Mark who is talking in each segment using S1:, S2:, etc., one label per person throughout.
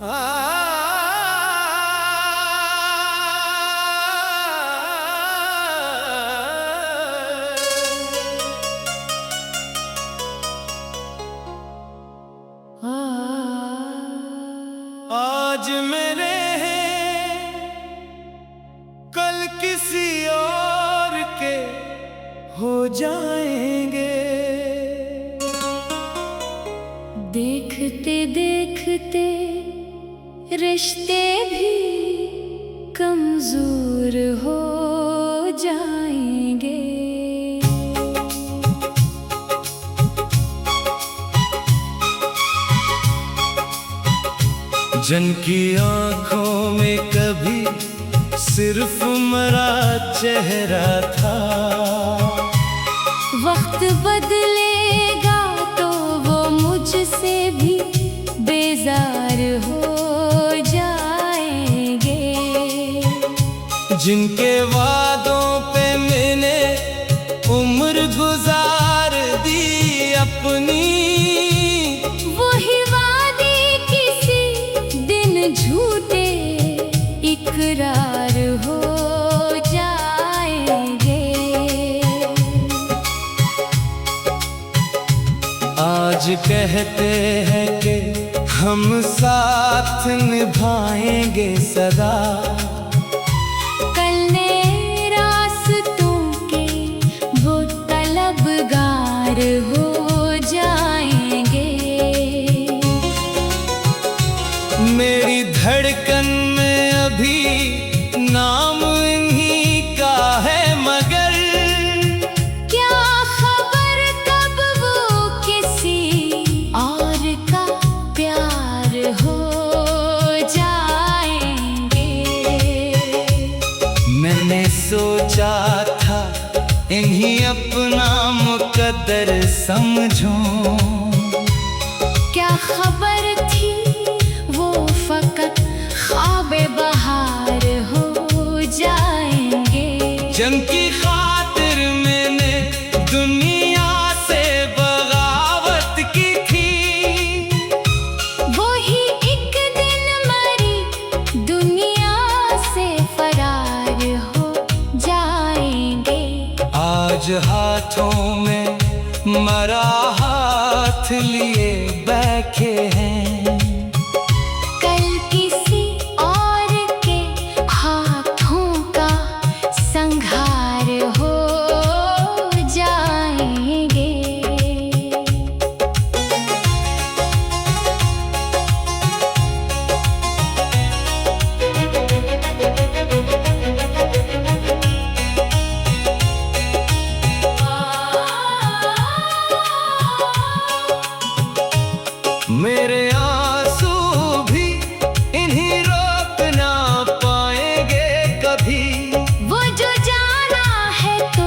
S1: आज मेरे हैं कल किसी और के हो जाएंगे।
S2: देखते देखते रिश्ते भी कमजोर हो जाएंगे।
S1: जिनकी आंखों में कभी सिर्फ मरा चेहरा था,
S2: वक्त बदलेगा तो वो मुझसे भी बेजार हो जाएंगे।
S1: जिनके वादों पे मैंने उम्र गुजार दी अपनी,
S2: झूठे इकरार हो जाएंगे।
S1: आज कहते हैं कि हम साथ निभाएंगे सदा,
S2: कल नए रास्तों के वो तलबगार हो जाएंगे।
S1: मेरी धड़कन में अभी नाम इन्हीं का है, मगर
S2: क्या खबर कब वो किसी और का प्यार हो जाएंगे।
S1: मैंने सोचा था इन्हीं अपना मुकद्दर समझूं,
S2: क्या खबर थी फकत ख्वाबे बहार हो जाएंगे।
S1: जिनकी खातिर मैंने दुनिया से बगावत की थी,
S2: वही एक दिन मरी दुनिया से फरार हो जाएंगे।
S1: आज हाथों में मरा हाथ लिए बैठे हैं, मेरे आंसू भी इन्हीं रोक ना पाएंगे कभी।
S2: वो जो जाना है तो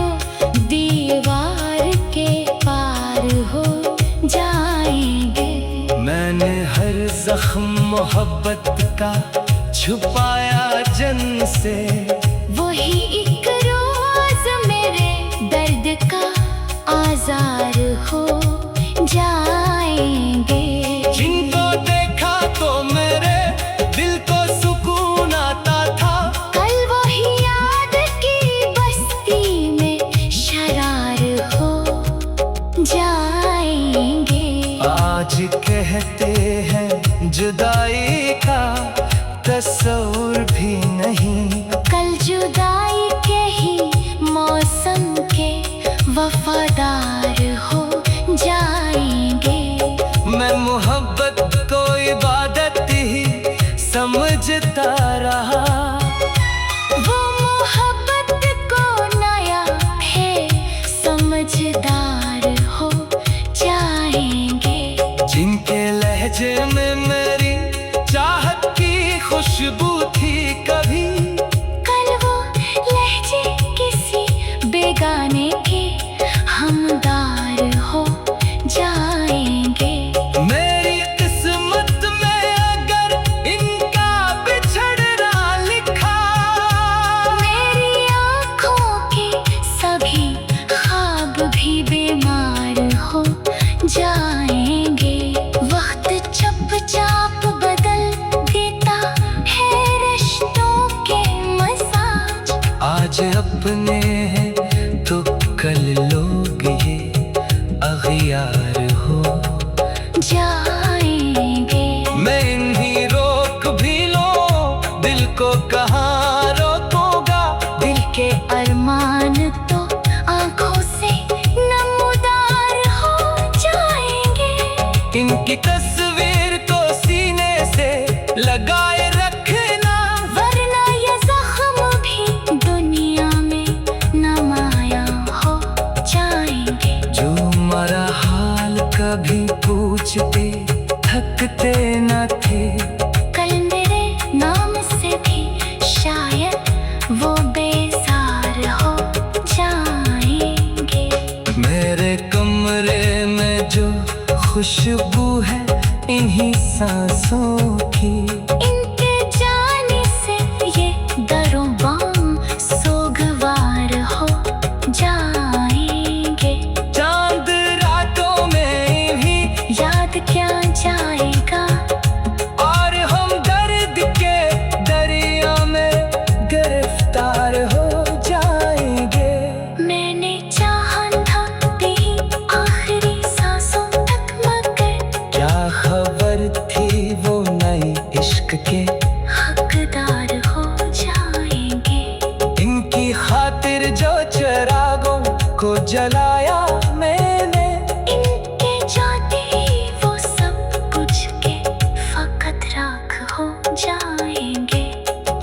S2: दीवार के पार हो जाएंगे।
S1: मैंने हर जख्म मोहब्बत का छुपाया जन से,
S2: वही एक रोज मेरे दर्द का आजार हो जाएंगे।
S1: जिनको देखा तो मेरे दिल को सुकून आता था,
S2: कल वही याद की बस्ती में शरार हो जाएंगे।
S1: आज कहते हैं जुदाई का तस्वुर भी नहीं,
S2: कल जुदाई के ही मौसम के वफादार हो जाएंगे।
S1: मैं मोहब्बत को इबादत ही समझता रहा,
S2: वो मोहब्बत को नया है समझदार हो जाएंगे।
S1: जिनके लहजे में मेरी चाहत की खुशबू थी कभी,
S2: कल वो लहजे किसी बेगाने के हमदार हो जाएंगे।
S1: मेरी किस्मत में अगर इनका बिछड़ना लिखा,
S2: मेरी आँखों के सभी ख्वाब भी बेमार हो जाएंगे। वक्त चुप
S1: अपने हैं तो कल लोग ये अगियार हो
S2: जाएंगे।
S1: मैं इन्हीं रोक भी लो दिल को कहाँ रोकूंगा।
S2: दिल के अरमान तो आंखों से नमूदार हो जाएंगे।
S1: इनकी तस्वीर को सीने से लगाए रखना,
S2: वरना ये जख्म भी दुनिया में नमाया हो जाएंगे।
S1: जो मरा हाल कभी पूछते थकते न थे,
S2: कल मेरे नाम से भी शायद वो बेजार हो जाएंगे।
S1: मेरे कमरे में जो खुशबू है इन्हीं सांसों की,
S2: इनके जाने से ये दरों बाम सोगवार हो जाएंगे।
S1: चांद रातों में इन्हीं
S2: याद क्या जाएगा,
S1: और हम दर्द के दरिया में गिरफ्तार हो जाएंगे।
S2: मैंने चाहा था तेरी आखिरी सांसों तक, मगर
S1: क्या खबर थी वो नए इश्क के
S2: हकदार हो जाएंगे।
S1: इनकी खातिर जो चिरागों को जलाया मैंने,
S2: इनके जाते ही वो सब कुछ के फकत राख हो जाएंगे।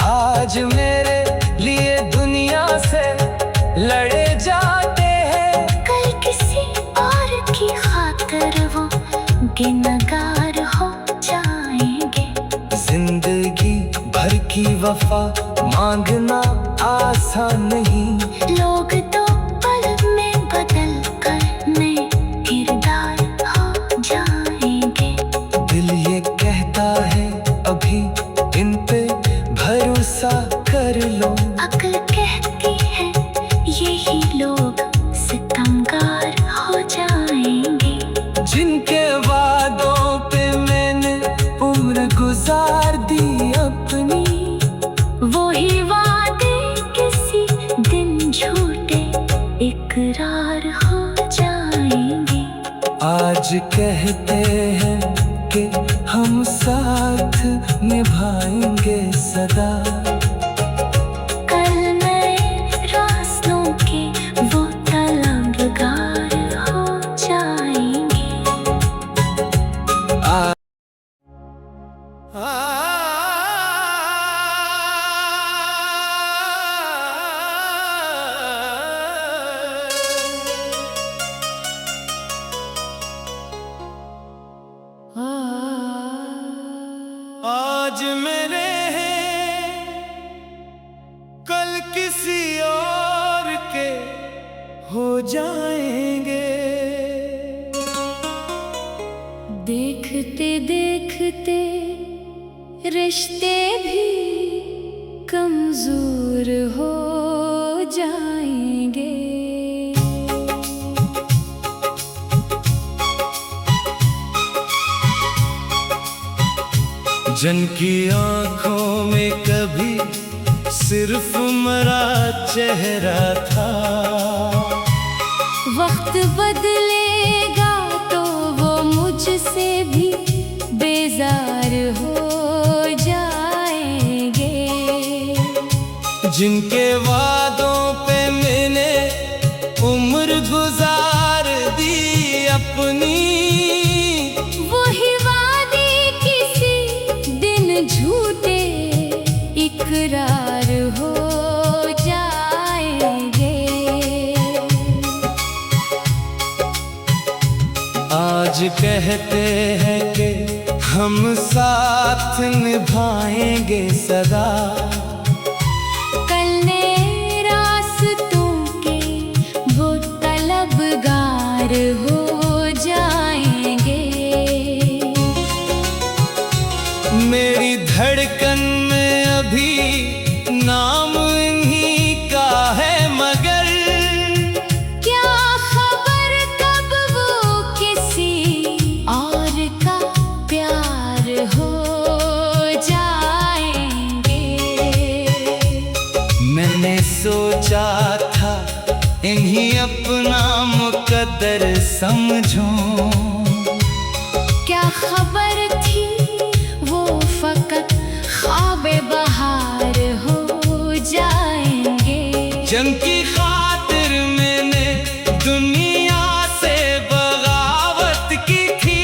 S1: आज मेरे लिए दुनिया से लड़े जाते हैं,
S2: कल किसी और की खातिर वो गिनगार हो जाएंगे।
S1: जिंदगी भर की वफा मांगना आसान नहीं,
S2: लोग तो पल में बदल कर नए किरदार हो जाएंगे।
S1: दिल ये कहता है अभी इन पे भरोसा कर लो,
S2: अक्ल कहती है यही लोग सितमगार हो जाएंगे।
S1: जिनके वादों पे मैंने उम्र गुजार दी अपनी,
S2: वही वादे किसी दिन झूठे इकरार हो जाएंगे।
S1: आज कहते हैं कि हम साथ निभाएंगे सदा,
S2: कल नए रास्तों के वो तलबगार हो जाएंगे।
S1: आज मेरे हैं कल किसी और के हो जाएंगे।
S2: देखते देखते रिश्ते भी कमजोर हो जाएंगे।
S1: जिनकी आंखों में कभी सिर्फ मरा चेहरा था,
S2: वक्त बदलेगा तो वो मुझसे भी बेजार हो जाएंगे।
S1: जिनके वादों पे मैंने उम्र गुजार दी अपनी,
S2: वही वादे किसी दिन झूठे इकरार हो जाएंगे।
S1: आज कहते हैं कि हम साथ निभाएंगे सदा,
S2: कल नए रास्तों के वो तलबगार हो जाएंगे।
S1: मेरी धड़कन में अभी नाम इन्हीं का है, मगर
S2: क्या खबर कब वो किसी और का प्यार हो जाएंगे।
S1: मैंने सोचा समझो।
S2: क्या खबर थी वो फकत ख्वाबे बहार हो जाएंगे।
S1: जंग की खातिर मैंने दुनिया से बगावत की थी,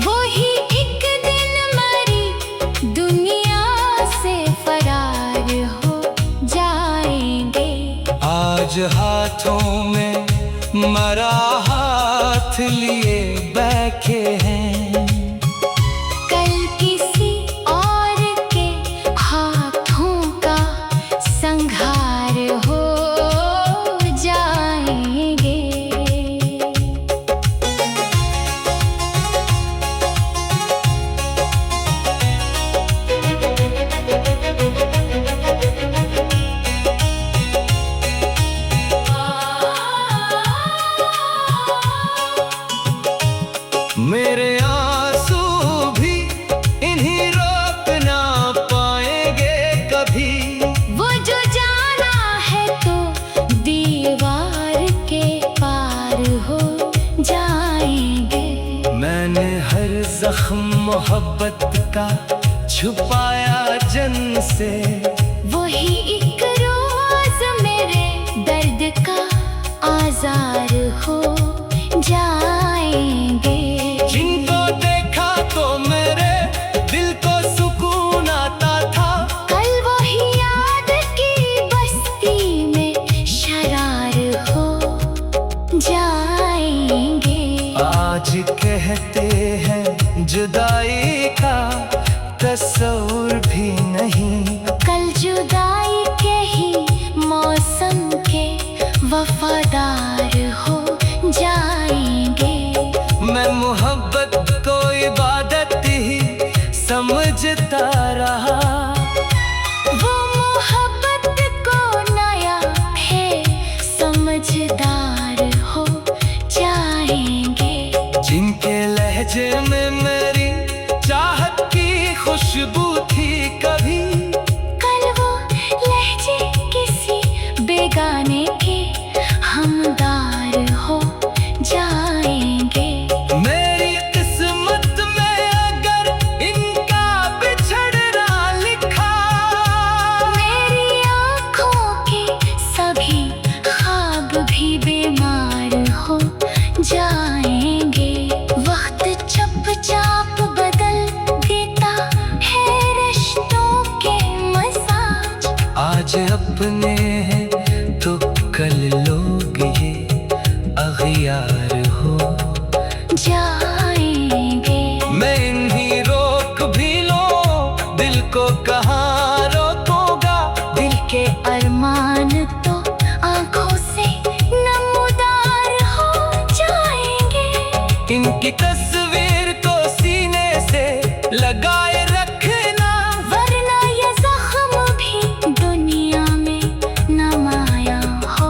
S2: वही एक दिन मरी दुनिया से फरार हो जाएंगे।
S1: आज हाथों में मरा हाथ लिए बैठे हैं,
S2: कल किसी और के हाथों का संहार हो जाएंगे।
S1: मेरे आंसू भी इन्हीं रोक ना पाएंगे कभी।
S2: वो जो जाना है तो दीवार के पार हो जाएंगे।
S1: मैंने हर जख्म मोहब्बत का छुपाया जन से,
S2: वही एक रोज मेरे दर्द का आजार हो जाएंगे।
S1: जिनको देखा तो मेरे दिल को सुकून आता था,
S2: कल वही याद की बस्ती में शरार हो जाएंगे।
S1: आज कहते हैं जुदाई का तस्वुर भी नहीं,
S2: कल जुदाई के ही मौसम के वफादार हो जाएंगे।
S1: मैं मोहब्बत को इबादत ही समझता रहा,
S2: वो मोहब्बत को नया है समझदार हो जाएंगे।
S1: जिनके लहजे में मेरी चाहत की खुशबू थी कभी,
S2: कल वो लहजे किसी बेगाने के हमदार हो जाएंगे।
S1: मेरी किस्मत में अगर इनका बिछड़ना लिखा,
S2: मेरी आँखों के सभी ख्वाब भी बीमार हो जाएंगे। वक्त चुपचाप बदल देता है रिश्तों के मजाज।
S1: आज अपने हैं तो कल लोग ये अगियार हो
S2: जाएंगे।
S1: मैं इन्हीं रोक भी लो दिल को कहाँ रोकूंगा।
S2: दिल के अरमान तो आंखों से नमूदार हो जाएंगे।
S1: इनकी तस्वीर को सीने से लगाए रखना,
S2: वरना ये जख्म भी दुनिया में नमाया हो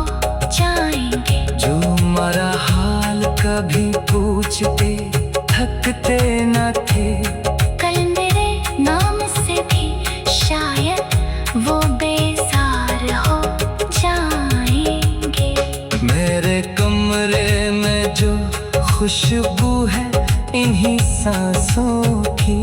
S2: जाएंगे।
S1: जो हमारा हाल कभी पूछते थकते न थे,
S2: कल मेरे नाम से भी शायद वो बेजार हो जाएंगे।
S1: मेरे कमरे में जो खुशबू है इन्हीं सांसों की,